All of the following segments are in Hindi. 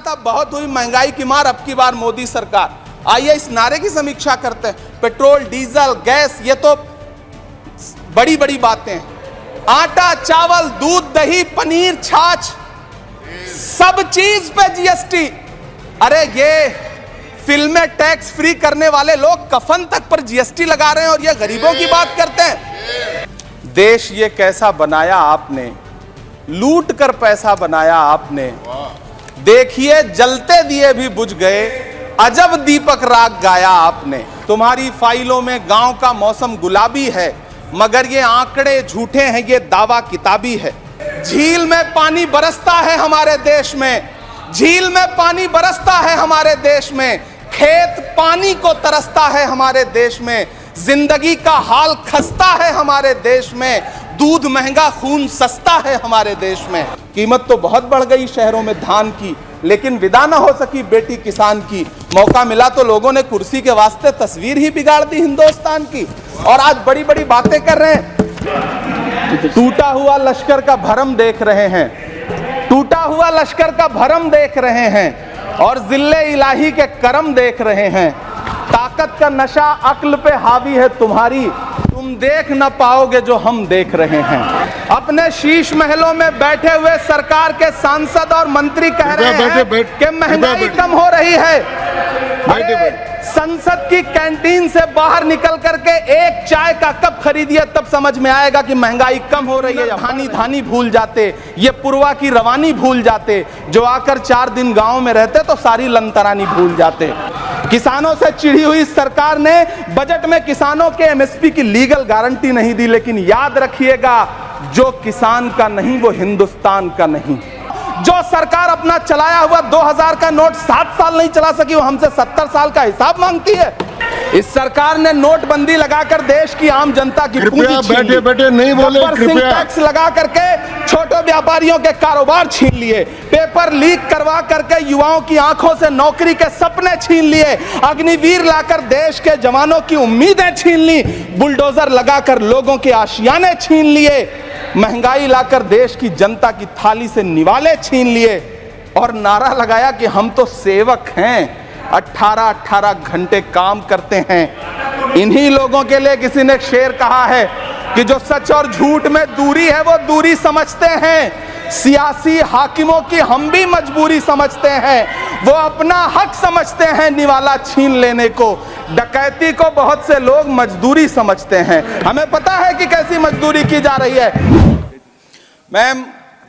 रहा था बहुत हुई महंगाई की मार, अब की बार मोदी सरकार। आइए इस नारे की समीक्षा करते हैं। पेट्रोल, डीजल, गैस, ये तो बड़ी बड़ी बातें हैं। आटा, चावल, दूध, दही, पनीर, छाछ, सब चीज पे जीएसटी। अरे ये फिल्में टैक्स फ्री करने वाले लोग कफन तक पर जीएसटी लगा रहे हैं और ये गरीबों की बात करते हैं। देश ये कैसा बनाया आपने, लूट कर पैसा बनाया आपने। देखिए जलते दिए भी बुझ गए, अजब दीपक राग गाया आपने। तुम्हारी फाइलों में गांव का मौसम गुलाबी है, मगर ये आंकड़े झूठे हैं, ये दावा किताबी है। झील में पानी बरसता है हमारे देश में, झील में पानी बरसता है हमारे देश में, खेत पानी को तरसता है हमारे देश में, जिंदगी का हाल खस्ता है हमारे देश में, दूध महंगा खून सस्ता है हमारे देश में। कीमत तो बहुत बढ़ गई शहरों में धान की, लेकिन विदा ना हो सकी बेटी किसान की। मौका मिला तो लोगों ने कुर्सी के वास्ते तस्वीर ही बिगाड़ दी हिंदुस्तान की, और आज बड़ी बड़ी बातें कर रहे हैं। टूटा हुआ लश्कर का भरम देख रहे हैं, टूटा हुआ लश्कर का भरम देख रहे हैं, और जिल्ले इलाही के करम देख रहे हैं। ताकत का नशा अक्ल पे हावी है तुम्हारी, तुम देख ना पाओगे जो हम देख रहे हैं। अपने शीश महलों में बैठे हुए सरकार के सांसद और मंत्री कह रहे हैं कि महंगाई कम हो रही है। संसद की कैंटीन से बाहर निकल करके एक चाय का कप खरीदिए, तब समझ में आएगा कि महंगाई कम हो रही है। धानी धानी भूल जाते, ये पूर्वा की रवानी भूल जाते, जो आकर 4 दिन गांव में रहते तो सारी लंतरानी भूल जाते। किसानों से चिढ़ी हुई सरकार ने बजट में किसानों के एमएसपी की लीगल गारंटी नहीं दी, लेकिन याद रखिएगा जो किसान का नहीं वो हिंदुस्तान का नहीं। जो सरकार अपना चलाया हुआ 2000 का नोट 7 साल नहीं चला सकी, वो हमसे 70 साल का हिसाब मांगती है। इस सरकार ने नोटबंदी लगाकर देश की आम जनता की बैठे नहीं बोले, टैक्स लगा करके छोटे व्यापारियों के कारोबार छीन लिए, पेपर लीक करवा करके युवाओं की आंखों से नौकरी के सपने छीन लिए, अग्निवीर लाकर देश के जवानों की उम्मीदें छीन ली, बुलडोजर लगाकर लोगों के आशियाने छीन लिए, महंगाई लाकर देश की जनता की थाली से निवाले छीन लिए, और नारा लगाया कि हम तो सेवक हैं, 18-18 घंटे काम करते हैं। इन्हीं लोगों के लिए किसी ने शेर कहा है कि जो सच और झूठ में दूरी है वो दूरी समझते हैं। सियासी हाकिमों की हम भी मजबूरी समझते हैं, वो अपना हक समझते हैं निवाला छीन लेने को। डकैती को बहुत से लोग मजदूरी समझते हैं। हमें पता है कि कैसी मजदूरी की जा रही है। मैम,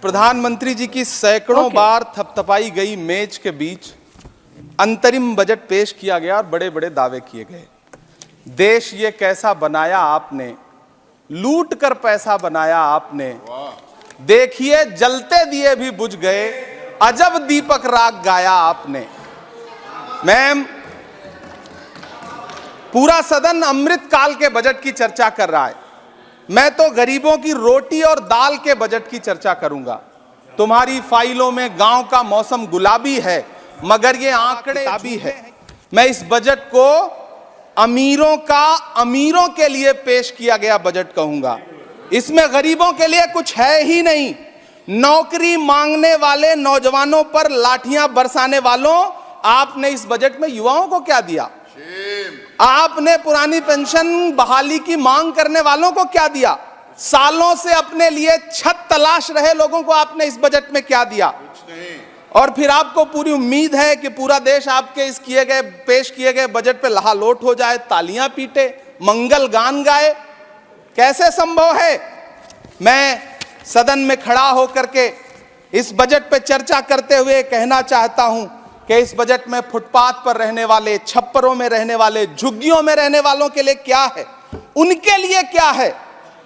प्रधानमंत्री जी की सैकड़ों बार थपथपाई गई मेज के बीच अंतरिम बजट पेश किया गया और बड़े बड़े दावे किए गए। देश ये कैसा बनाया आपने, लूट कर पैसा बनाया आपने। देखिए जलते दिए भी बुझ गए, अजब दीपक राग गाया आपने। मैम, पूरा सदन अमृत काल के बजट की चर्चा कर रहा है, मैं तो गरीबों की रोटी और दाल के बजट की चर्चा करूंगा। तुम्हारी फाइलों में गांव का मौसम गुलाबी है, मगर ये आंकड़े किताबी है। मैं इस बजट को अमीरों के लिए पेश किया गया बजट कहूंगा। इसमें गरीबों के लिए कुछ है ही नहीं। नौकरी मांगने वाले नौजवानों पर लाठियां बरसाने वालों, आपने इस बजट में युवाओं को क्या दिया? आपने पुरानी पेंशन बहाली की मांग करने वालों को क्या दिया? सालों से अपने लिए छत तलाश रहे लोगों को आपने इस बजट में क्या दिया? कुछ नहीं। और फिर आपको पूरी उम्मीद है कि पूरा देश आपके इस पेश किए गए बजट पे लहालोट हो जाए, तालियां पीटे, मंगल गान गाए। कैसे संभव है? मैं सदन में खड़ा होकर के इस बजट पे चर्चा करते हुए कहना चाहता हूं कि इस बजट में फुटपाथ पर रहने वाले, छप्परों में रहने वाले, झुग्गियों में रहने वालों के लिए क्या है, उनके लिए क्या है?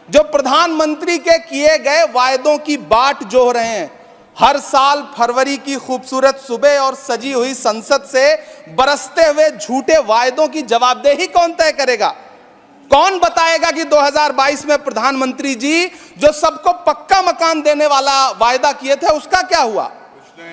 जो प्रधानमंत्री के किए गए वायदों की बाट जोह रहे हैं। हर साल फरवरी की खूबसूरत सुबह और सजी हुई संसद से बरसते हुए झूठे वायदों की जवाबदेही कौन तय करेगा? कौन बताएगा कि 2022 में प्रधानमंत्री जी जो सबको पक्का मकान देने वाला वायदा किए थे उसका क्या हुआ?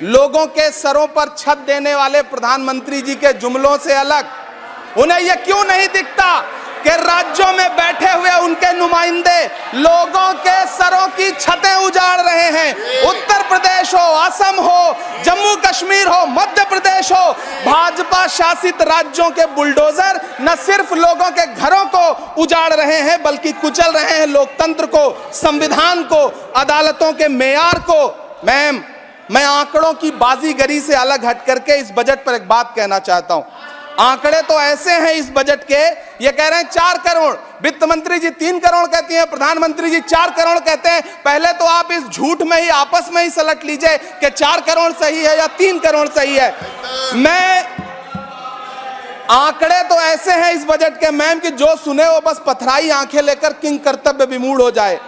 लोगों के सरों पर छत देने वाले प्रधानमंत्री जी के जुमलों से अलग उन्हें यह क्यों नहीं दिखता कि राज्यों में बैठे हुए उनके नुमाइंदे लोगों के सरों की छतें उजाड़ रहे हैं? उत्तर प्रदेश प्रदेश हो, असम हो, जम्मू कश्मीर हो, मध्य प्रदेश हो, भाजपा शासित राज्यों के बुलडोजर न सिर्फ लोगों के घरों को उजाड़ रहे हैं बल्कि कुचल रहे हैं लोकतंत्र को, संविधान को, अदालतों के मेयार को। मैम, मैं आंकड़ों की बाजीगरी से अलग हट करके इस बजट पर एक बात कहना चाहता हूं। आंकड़े तो ऐसे हैं इस बजट के, ये कह रहे हैं 4 करोड़, वित्त मंत्री जी 3 करोड़ कहती हैं, प्रधानमंत्री जी 4 करोड़ कहते हैं। पहले तो आप इस झूठ में ही आपस में ही सलट लीजिए कि 4 करोड़ सही है या 3 करोड़ सही है। मैं आंकड़े तो ऐसे हैं इस बजट के मैम कि जो सुने वो बस पथराई आंखें लेकर किंग कर्तव्य विमूढ़ हो जाए।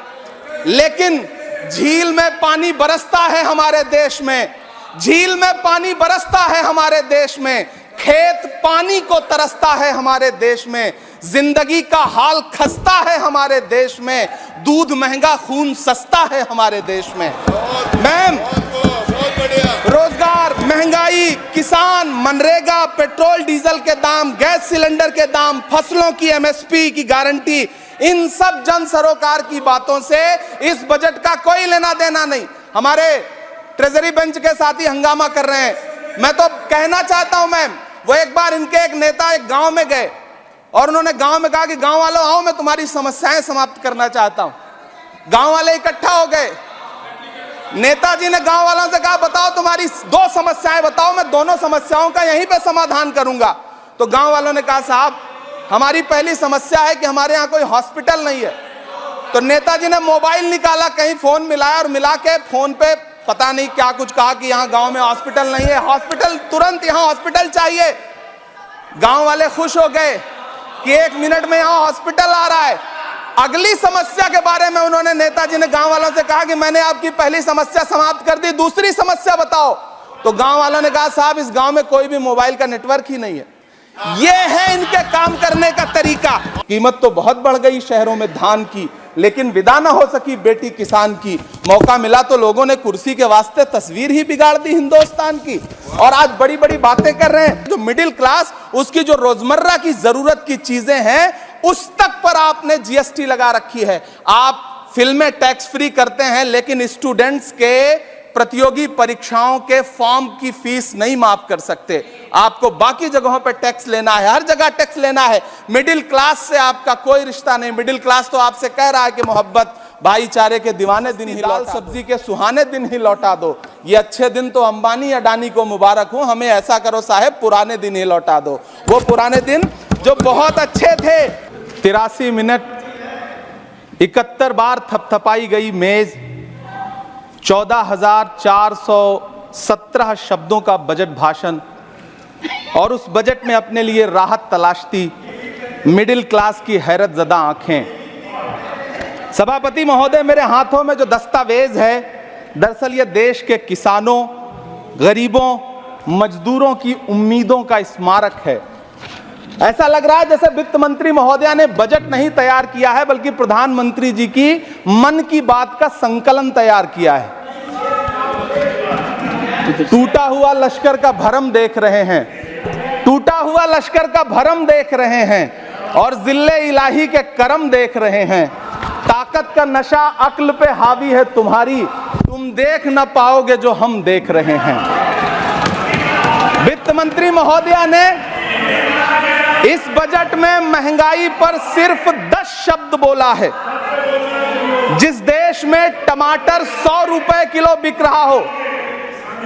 लेकिन झील में पानी बरसता है हमारे देश में, झील में पानी बरसता है हमारे देश में, खेत पानी को तरसता है हमारे देश में, जिंदगी का हाल खस्ता है हमारे देश में, दूध महंगा खून सस्ता है हमारे देश में। मैम, रोजगार, महंगाई, किसान, मनरेगा, पेट्रोल डीजल के दाम, गैस सिलेंडर के दाम, फसलों की एमएसपी की गारंटी, इन सब जन सरोकार की बातों से इस बजट का कोई लेना देना नहीं। हमारे ट्रेजरी बेंच के साथी हंगामा कर रहे हैं। मैं तो कहना चाहता हूं मैम, वो एक बार इनके एक नेता एक गांव में गए और उन्होंने गांव में कहा कि गांव वालों आओ, मैं तुम्हारी समस्याएं समाप्त करना चाहता हूं। गांव वाले इकट्ठा हो गए। नेताजी ने गांव वालों से कहा बताओ तुम्हारी 2 समस्याएं बताओ, मैं दोनों समस्याओं का यहीं पे समाधान करूंगा। तो गांव वालों ने कहा साहब हमारी पहली समस्या है कि हमारे यहाँ कोई हॉस्पिटल नहीं है। तो नेताजी ने मोबाइल निकाला, कहीं फोन मिलाया और मिला के फोन पे पता नहीं क्या कुछ कहा कि यहाँ गांव में हॉस्पिटल नहीं है, हॉस्पिटल तुरंत, यहाँ हॉस्पिटल चाहिए। गांव वाले खुश हो गए कि 1 मिनट में यहाँ हॉस्पिटल आ रहा है। अगली समस्या के बारे में उन्होंने, नेताजी ने गांव वालों से कहा कि मैंने आपकी पहली समस्या समाप्त कर दी, दूसरी समस्या बताओ। तो गांव वालों ने कहा साहब इस गांव में कोई भी मोबाइल का नेटवर्क ही नहीं है। ये है इनके काम करने का तरीका। कीमत तो बहुत बढ़ गई शहरों में धान की, लेकिन विदा ना हो सकी बेटी किसान की। मौका मिला तो लोगों ने कुर्सी के वास्ते तस्वीर ही बिगाड़ दी हिंदुस्तान की, और आज बड़ी बड़ी बातें कर रहे हैं। जो मिडिल क्लास, उसकी जो रोजमर्रा की जरूरत की चीजें हैं उस तक पर आपने जीएसटी लगा रखी है। आप फिल्में टैक्स फ्री करते हैं लेकिन स्टूडेंट्स के प्रतियोगी परीक्षाओं के फॉर्म की फीस नहीं माफ कर सकते। आपको बाकी जगहों पर टैक्स लेना है, हर जगह टैक्स लेना है। मिडिल क्लास से आपका कोई रिश्ता नहीं। मिडिल क्लास तो आपसे कह रहा है कि मोहब्बत, भाईचारे के दीवाने दिन ही, दाल सब्जी के सुहाने दिन ही लौटा दो। ये अच्छे दिन तो अंबानी अडानी को मुबारक हो, हमें ऐसा करो साहब पुराने दिन ही लौटा दो, वो पुराने दिन जो बहुत अच्छे थे। 83 मिनट 71 बार थपथपाई गई मेज, 14,417 शब्दों का बजट भाषण, और उस बजट में अपने लिए राहत तलाशती मिडिल क्लास की हैरत ज़दा आंखें। सभापति महोदय, मेरे हाथों में जो दस्तावेज है दरअसल ये देश के किसानों, गरीबों, मजदूरों की उम्मीदों का स्मारक है। ऐसा लग रहा है जैसे वित्त मंत्री महोदया ने बजट नहीं तैयार किया है बल्कि प्रधानमंत्री जी की मन की बात का संकलन तैयार किया है। टूटा हुआ लश्कर का भरम देख रहे हैं, टूटा हुआ लश्कर का भरम देख रहे हैं और जिल्ले इलाही के करम देख रहे हैं। ताकत का नशा अक्ल पे हावी है तुम्हारी, तुम देख न पाओगे जो हम देख रहे हैं। वित्त मंत्री महोदया ने इस बजट में महंगाई पर सिर्फ 10 शब्द बोला है। जिस देश में टमाटर 100 रुपए किलो बिक रहा हो।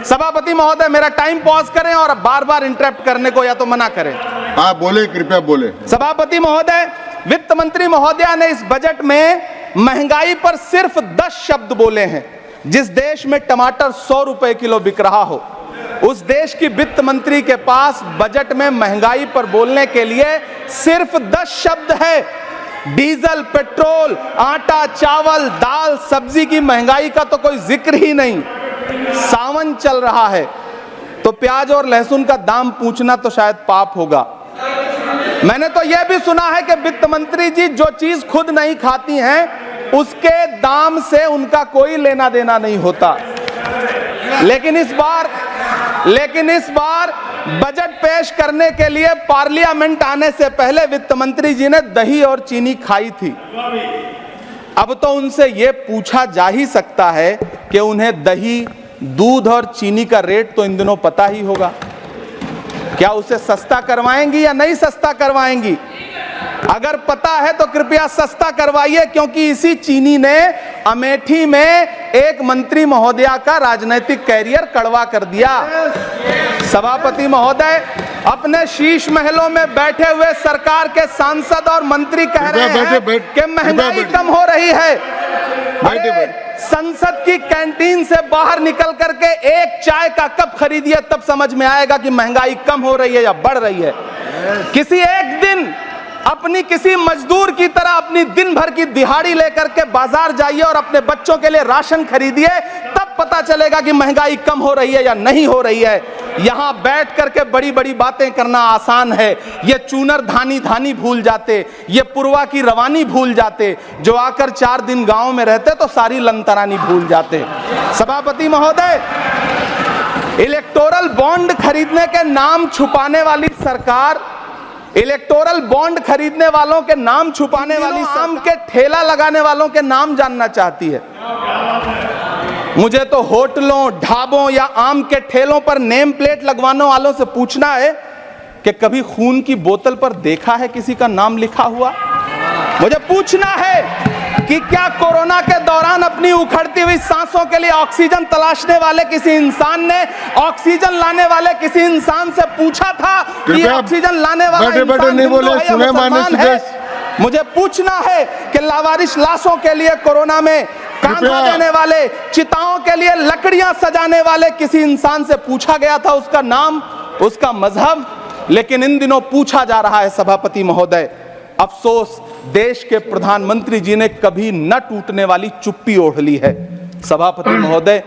सभापति महोदय, मेरा टाइम पॉज करें और बार बार इंटरप्ट करने को या तो मना करें। हाँ बोले, कृपया बोले। सभापति महोदय, वित्त मंत्री महोदया ने इस बजट में महंगाई पर सिर्फ 10 शब्द बोले हैं। जिस देश में टमाटर 100 रुपए किलो बिक रहा हो, उस देश की वित्त मंत्री के पास बजट में महंगाई पर बोलने के लिए सिर्फ 10 शब्द है। डीजल, पेट्रोल, आटा, चावल, दाल, सब्जी की महंगाई का तो कोई जिक्र ही नहीं। सावन चल रहा है तो प्याज और लहसुन का दाम पूछना तो शायद पाप होगा। मैंने तो यह भी सुना है कि वित्त मंत्री जी जो चीज खुद नहीं खाती हैं उसके दाम से उनका कोई लेना देना नहीं होता। लेकिन इस बार बजट पेश करने के लिए पार्लियामेंट आने से पहले वित्त मंत्री जी ने दही और चीनी खाई थी। अब तो उनसे यह पूछा जा ही सकता है कि उन्हें दही, दूध और चीनी का रेट तो इन दिनों पता ही होगा। क्या उसे सस्ता करवाएंगी या नहीं सस्ता करवाएंगी? अगर पता है तो कृपया सस्ता करवाइए, क्योंकि इसी चीनी ने अमेठी में एक मंत्री महोदया का राजनीतिक कैरियर कड़वा कर दिया। सभापति महोदय अपने शीश महलों में बैठे हुए सरकार के सांसद और मंत्री कह रहे हैं कि महंगाई कम हो रही है। संसद की कैंटीन से बाहर निकल करके एक चाय का कप खरीदिए, तब समझ में आएगा कि महंगाई कम हो रही है या बढ़ रही है। किसी एक दिन अपनी किसी मजदूर की तरह अपनी दिन भर की दिहाड़ी लेकर के बाजार जाइए और अपने बच्चों के लिए राशन खरीदिए, तब पता चलेगा कि महंगाई कम हो रही है या नहीं हो रही है। यहां बैठ करके बड़ी बड़ी बातें करना आसान है। ये चूनर धानी धानी भूल जाते, ये पुरवा की रवानी भूल जाते, जो आकर 4 दिन गांव में रहते तो सारी लंतरानी भूल जाते। सभापति महोदय, इलेक्टोरल बॉन्ड खरीदने के नाम छुपाने वाली सरकार, इलेक्टोरल बॉन्ड खरीदने वालों के नाम छुपाने वाली आम के ठेला लगाने वालों के नाम जानना चाहती है। मुझे तो होटलों, ढाबों या आम के ठेलों पर नेम प्लेट लगवाने वालों से पूछना है कि कभी खून की बोतल पर देखा है किसी का नाम लिखा हुआ? मुझे पूछना है कि क्या कोरोना के दौरान अपनी उखड़ती हुई सांसों के लिए ऑक्सीजन तलाशने वाले किसी इंसान ने ऑक्सीजन लाने वाले किसी इंसान से पूछा था कि ऑक्सीजन लाने वाला इंसान हिंदू है या मुसलमान है? मुझे पूछना है कि लावारिस लाशों के लिए कोरोना में कांधा देने वाले, चिताओं के लिए लकड़ियां सजाने वाले किसी इंसान से पूछा गया था उसका नाम, उसका मजहब? लेकिन इन दिनों पूछा जा रहा है। सभापति महोदय, अफसोस देश के प्रधानमंत्री जी ने कभी न टूटने वाली चुप्पी ओढ़ ली है। सभापति महोदय,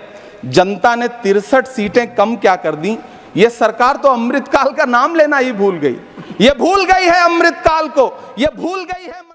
जनता ने 63 सीटें कम क्या कर दी, ये सरकार तो अमृतकाल का नाम लेना ही भूल गई। ये भूल गई है अमृतकाल को, ये भूल गई है।